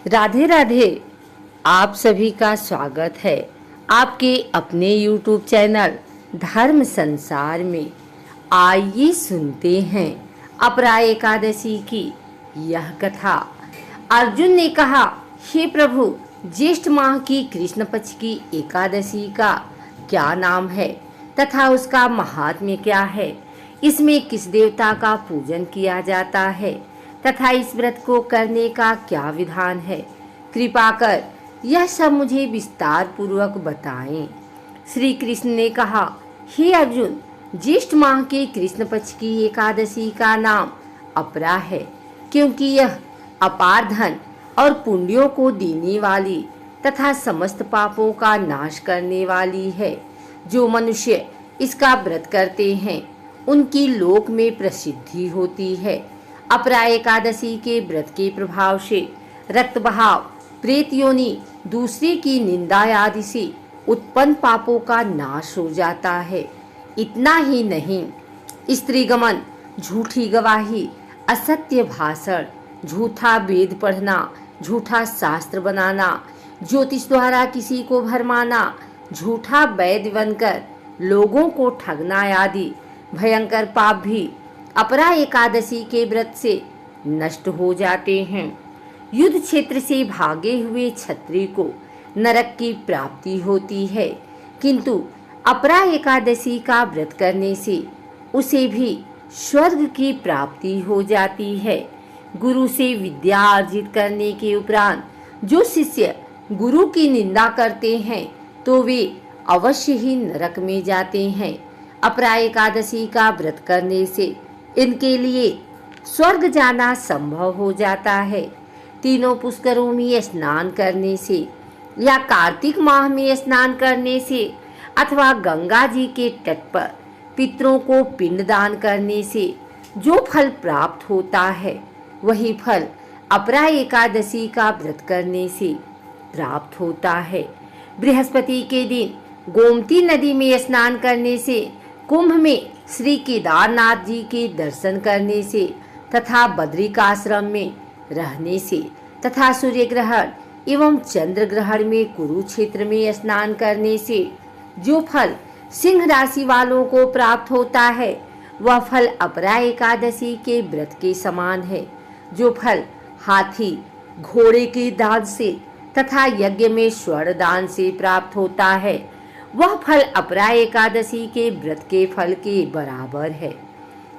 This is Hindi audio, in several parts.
राधे राधे। आप सभी का स्वागत है आपके अपने YouTube चैनल धर्म संसार में। आइए सुनते हैं अपरा एकादशी की यह कथा। अर्जुन ने कहा, हे प्रभु, ज्येष्ठ माह की कृष्ण पक्ष की एकादशी का क्या नाम है तथा उसका महात्म्य क्या है? इसमें किस देवता का पूजन किया जाता है तथा इस व्रत को करने का क्या विधान है? कृपा कर यह सब मुझे विस्तार पूर्वक बताएं। श्री कृष्ण ने कहा, हे अर्जुन, ज्येष्ठ माह के कृष्ण पक्ष की एकादशी का नाम अपरा है, क्योंकि यह अपार धन और पुण्यों को देने वाली तथा समस्त पापों का नाश करने वाली है। जो मनुष्य इसका व्रत करते हैं उनकी लोक में प्रसिद्धि होती है। अपरा एकादशी के व्रत के प्रभाव से रक्त बहाव, प्रेत योनि, दूसरे की निंदा आदि से उत्पन्न पापों का नाश हो जाता है। इतना ही नहीं, स्त्री गमन, झूठी गवाही, असत्य भाषण, झूठा वेद पढ़ना, झूठा शास्त्र बनाना, ज्योतिष द्वारा किसी को भरमाना, झूठा वैद्य बनकर लोगों को ठगना आदि भयंकर पाप भी अपरा एकादशी के व्रत से नष्ट हो जाते हैं। युद्ध क्षेत्र से भागे हुए क्षत्रिय को नरक की प्राप्ति होती है, किंतु अपरा एकादशी का व्रत करने से उसे भी स्वर्ग की प्राप्ति हो जाती है। गुरु से विद्या अर्जित करने के उपरांत जो शिष्य गुरु की निंदा करते हैं तो वे अवश्य ही नरक में जाते हैं। अपरा एकादशी का व्रत करने से इनके लिए स्वर्ग जाना संभव हो जाता है। तीनों पुष्करों में स्नान करने से या कार्तिक माह में स्नान करने से अथवा गंगा जी के तट पर पितरों को पिंडदान करने से जो फल प्राप्त होता है वही फल अपरा एकादशी का व्रत करने से प्राप्त होता है। बृहस्पति के दिन गोमती नदी में स्नान करने से, कुंभ में श्री केदारनाथ जी के दर्शन करने से तथा बद्रिकाश्रम में रहने से तथा सूर्य ग्रहण एवं चंद्र ग्रहण में कुरुक्षेत्र में स्नान करने से जो फल सिंह राशि वालों को प्राप्त होता है वह फल अपरा एकादशी के व्रत के समान है। जो फल हाथी घोड़े के दान से तथा यज्ञ में स्वर्ण दान से प्राप्त होता है वह फल अपरा एकादशी के व्रत के फल के बराबर है।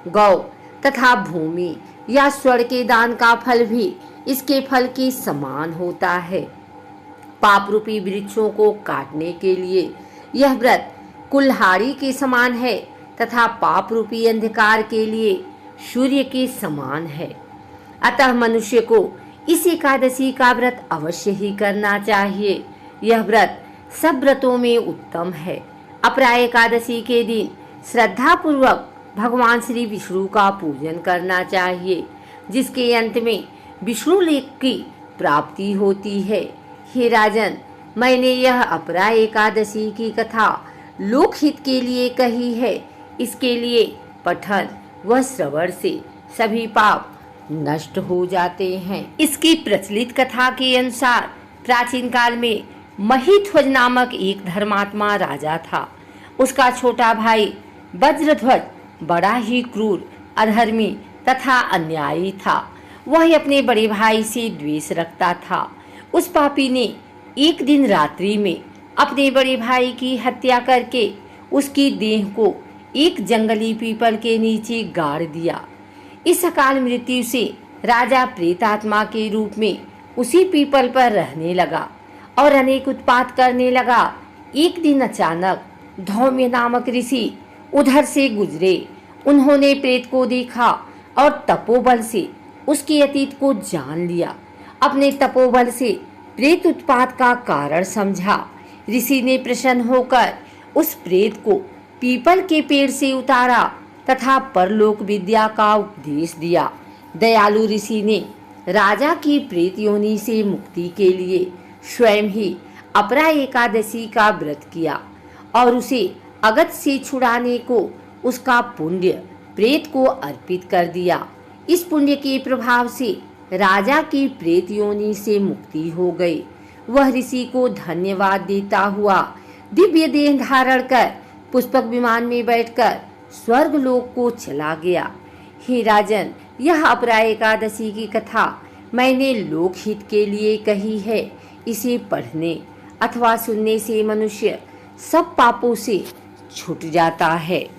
गौ तथा भूमि या स्वर्ण के दान का फल भी इसके फल के समान होता है। पाप रूपी वृक्षों को काटने के लिए यह व्रत कुल्हाड़ी के समान है तथा पाप रूपी अंधकार के लिए सूर्य के समान है। अतः मनुष्य को इस एकादशी का व्रत अवश्य ही करना चाहिए। यह व्रत सब व्रतों में उत्तम है। अपरा एकादशी के दिन श्रद्धा पूर्वक भगवान श्री विष्णु का पूजन करना चाहिए, जिसके अंत में विष्णु लोक की प्राप्ति होती है। हे राजन, मैंने यह अपरा एकादशी की कथा लोकहित के लिए कही है। इसके लिए पठन व श्रवण से सभी पाप नष्ट हो जाते हैं। इसकी प्रचलित कथा के अनुसार प्राचीन काल में महिध्वज नामक एक धर्मात्मा राजा था। उसका छोटा भाई वज्रध्वज बड़ा ही क्रूर, अधर्मी तथा अन्यायी था। वह अपने बड़े भाई से द्वेष रखता था। उस पापी ने एक दिन रात्रि में अपने बड़े भाई की हत्या करके उसकी देह को एक जंगली पीपल के नीचे गाड़ दिया। इस अकाल मृत्यु से राजा प्रेतात्मा के रूप में उसी पीपल पर रहने लगा और अनेक उत्पात करने लगा। एक दिन अचानक धौम्य नामक ऋषि उधर से गुजरे। उन्होंने प्रेत को देखा और तपोबल से उसके अतीत को जान लिया। अपने तपोबल से प्रेत उत्पात का कारण समझा। ऋषि ने प्रसन्न होकर उस प्रेत को पीपल के पेड़ से उतारा तथा परलोक विद्या का उपदेश दिया। दयालु ऋषि ने राजा की प्रेत योनि से मुक्ति के लिए स्वयं ही अपरा एकादशी का व्रत किया और उसे अगत से छुड़ाने को उसका पुण्य प्रेत को अर्पित कर दिया। इस पुण्य के प्रभाव से राजा की प्रेत योनि से मुक्ति हो गई। वह ऋषि को धन्यवाद देता हुआ दिव्य देह धारण कर पुष्पक विमान में बैठकर स्वर्ग लोक को चला गया। हे राजन, यह अपराय एकादशी की कथा मैंने लोकहित के लिए कही है। इसे पढ़ने अथवा सुनने से मनुष्य सब पापों से छूट जाता है।